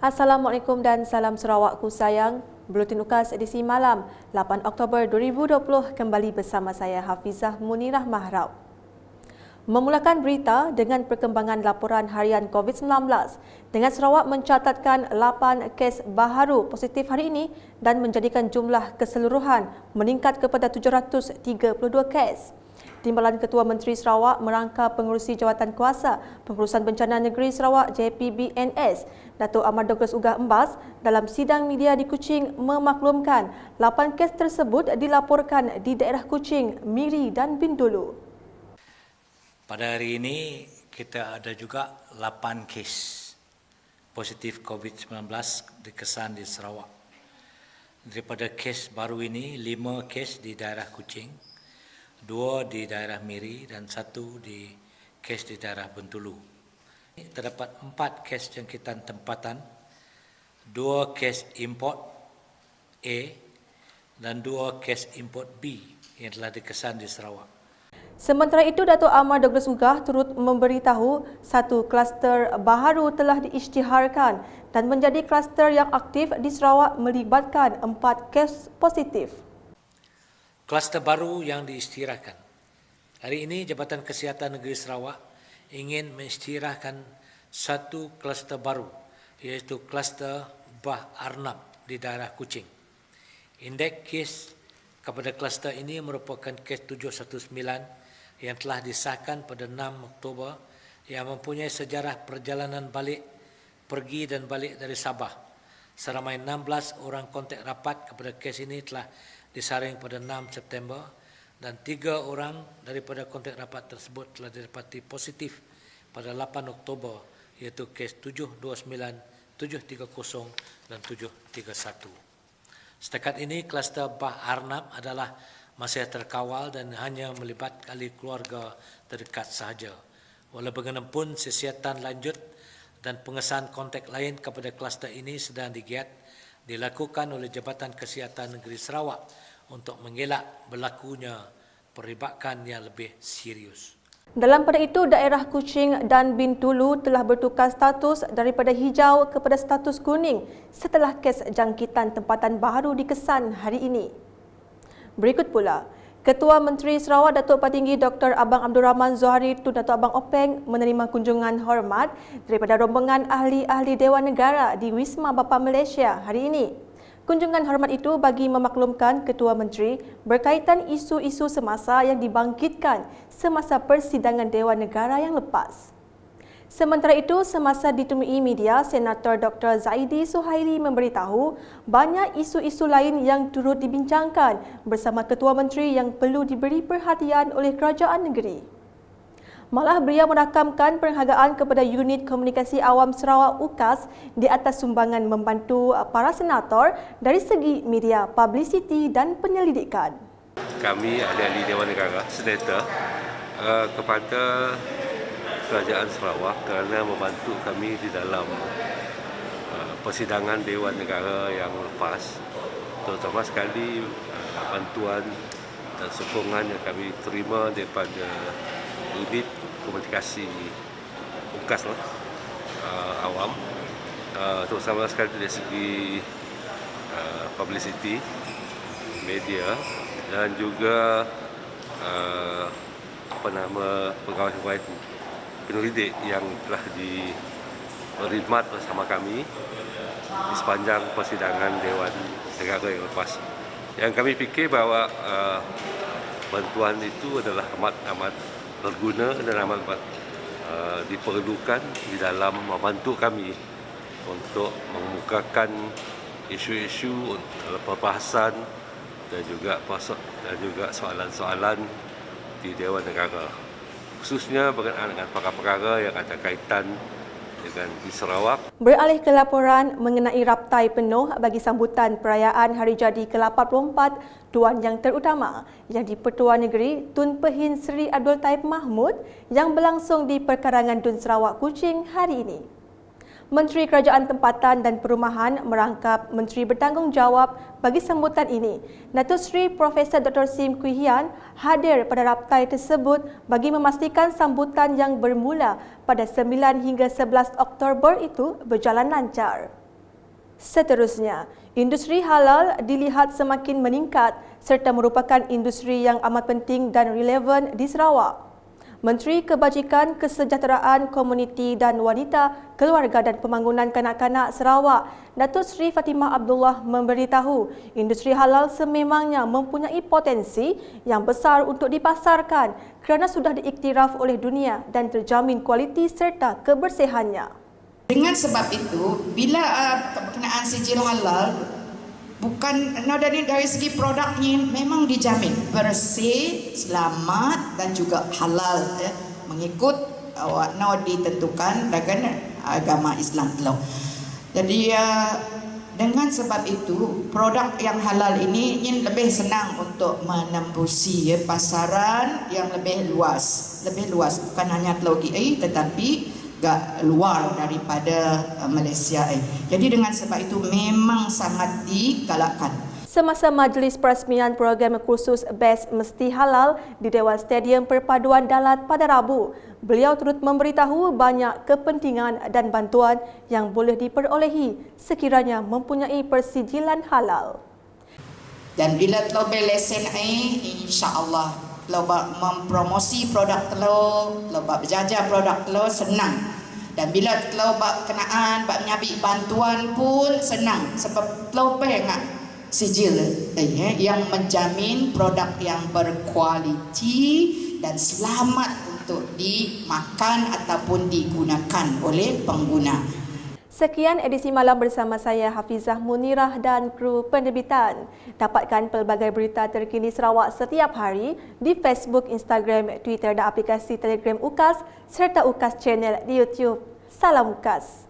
Assalamualaikum dan salam Sarawakku sayang. Buletin UKAS edisi malam 8 Oktober 2020 kembali bersama saya Hafizah Munirah Mahrab. Memulakan berita dengan perkembangan laporan harian COVID-19 dengan Sarawak mencatatkan 8 kes baharu positif hari ini dan menjadikan jumlah keseluruhan meningkat kepada 732 kes. Timbalan Ketua Menteri Sarawak merangka pengerusi Jawatan Kuasa Pengurusan Bencana Negeri Sarawak JPBNS, Datuk Ahmad Douglas Ugah Embas dalam sidang media di Kuching memaklumkan 8 kes tersebut dilaporkan di daerah Kuching, Miri dan Bintulu. Pada hari ini kita ada juga 8 kes positif COVID-19 dikesan di Sarawak. Daripada kes baru ini, 5 kes di daerah Kuching, 2 di daerah Miri dan 1 di kes di daerah Bintulu. Terdapat 4 kes jangkitan tempatan, 2 kes import A dan 2 kes import B yang telah dikesan di Sarawak. Sementara itu, Datuk Ahmad Douglas Ugah turut memberitahu 1 kluster baharu telah diisytiharkan dan menjadi kluster yang aktif di Sarawak melibatkan 4 kes positif. Kluster baru yang diisytiharkan. Hari ini Jabatan Kesihatan Negeri Sarawak ingin mengisytiharkan 1 kluster baru, iaitu kluster Bah Arnab di daerah Kuching. Indeks kes kepada kluster ini merupakan kes 719 yang telah disahkan pada 6 Oktober yang mempunyai sejarah perjalanan balik, pergi dan balik dari Sabah. Seramai 16 orang kontak rapat kepada kes ini telah disaring pada 6 September dan 3 orang daripada kontak rapat tersebut telah didapati positif pada 8 Oktober, iaitu kes 729, 730 dan 731. Setakat ini kluster Bah Arnab adalah masih terkawal dan hanya melibatkan keluarga terdekat sahaja. Walau bagaimanapun, siasatan lanjut dan pengesahan kontak lain kepada kluster ini sedang dilakukan oleh Jabatan Kesihatan Negeri Sarawak untuk mengelak berlakunya peribadkan yang lebih serius. Dalam pada itu, daerah Kuching dan Bintulu telah bertukar status daripada hijau kepada status kuning setelah kes jangkitan tempatan baharu dikesan hari ini. Berikut pula, Ketua Menteri Sarawak Datuk Patinggi Dr. Abang Abdul Rahman Zohari Tun Datuk Abang Openg menerima kunjungan hormat daripada rombongan ahli-ahli Dewan Negara di Wisma Bapa Malaysia hari ini. Kunjungan hormat itu bagi memaklumkan Ketua Menteri berkaitan isu-isu semasa yang dibangkitkan semasa persidangan Dewan Negara yang lepas. Sementara itu, semasa ditemui media, Senator Dr. Zaidi Suhaili memberitahu banyak isu-isu lain yang turut dibincangkan bersama Ketua Menteri yang perlu diberi perhatian oleh kerajaan negeri. Malah beliau merakamkan penghargaan kepada Unit Komunikasi Awam Sarawak UKAS di atas sumbangan membantu para senator dari segi media, publicity dan penyelidikan. Kami ahli Dewan Negara, senator, kepada Kerajaan Sarawak kerana membantu kami di dalam persidangan Dewan Negara yang lepas, terutama sekali bantuan dan sokongan yang kami terima daripada Unit Komunikasi UKAS Awam, terutama sekali dari segi publicity, media dan juga pegawai-pegawai penyelidik yang telah berkhidmat bersama kami di sepanjang persidangan Dewan Negara yang lepas. Yang kami fikir bahawa bantuan itu adalah amat berguna dan amat diperlukan di dalam membantu kami untuk mengemukakan isu-isu dalam perbahasan dan juga soalan-soalan di Dewan Negara, khususnya berkenaan dengan perkara-perkara yang ada kaitan dengan di Sarawak. Beralih ke laporan mengenai raptai penuh bagi sambutan perayaan Hari Jadi ke-84 Tuan Yang Terutama yang di-Pertua Negeri Tun Pehin Seri Abdul Taib Mahmud yang berlangsung di Perkarangan Dun Sarawak Kuching hari ini. Menteri Kerajaan Tempatan dan Perumahan merangkap Menteri Bertanggungjawab bagi sambutan ini. Datuk Seri Profesor Dr. Sim Kui Hian hadir pada raptai tersebut bagi memastikan sambutan yang bermula pada 9 hingga 11 Oktober itu berjalan lancar. Seterusnya, industri halal dilihat semakin meningkat serta merupakan industri yang amat penting dan relevan di Sarawak. Menteri Kebajikan, Kesejahteraan Komuniti dan Wanita, Keluarga dan Pembangunan Kanak-kanak Sarawak, Datuk Seri Fatimah Abdullah memberitahu industri halal sememangnya mempunyai potensi yang besar untuk dipasarkan kerana sudah diiktiraf oleh dunia dan terjamin kualiti serta kebersihannya. Dengan sebab itu, bila berkenaan sijil halal, bukan dari segi produknya memang dijamin bersih, selamat dan juga halal mengikut awak ditentukan dengan agama Islam telah. Jadi dengan sebab itu produk yang halal ini lebih senang untuk menembusi pasaran yang lebih luas bukan hanya Teluk KL tetapi luar daripada Malaysia. Jadi dengan sebab itu memang sangat digalakkan. Semasa majlis perasmian program kursus BES Mesti Halal di Dewan Stadium Perpaduan Dalat pada Rabu, beliau turut memberitahu banyak kepentingan dan bantuan yang boleh diperolehi sekiranya mempunyai persijilan halal. Dan bila telah berlesen insya-Allah kalau mempromosi produk telur, kalau berjaja produk telur senang. Dan bila telur kenaan, menyabik bantuan pun senang. Sebab telur pengat sijil yang menjamin produk yang berkualiti dan selamat untuk dimakan ataupun digunakan oleh pengguna. Sekian edisi malam bersama saya Hafizah Munirah dan kru penerbitan. Dapatkan pelbagai berita terkini Sarawak setiap hari di Facebook, Instagram, Twitter dan aplikasi Telegram UKAS serta UKAS Channel di YouTube. Salam UKAS.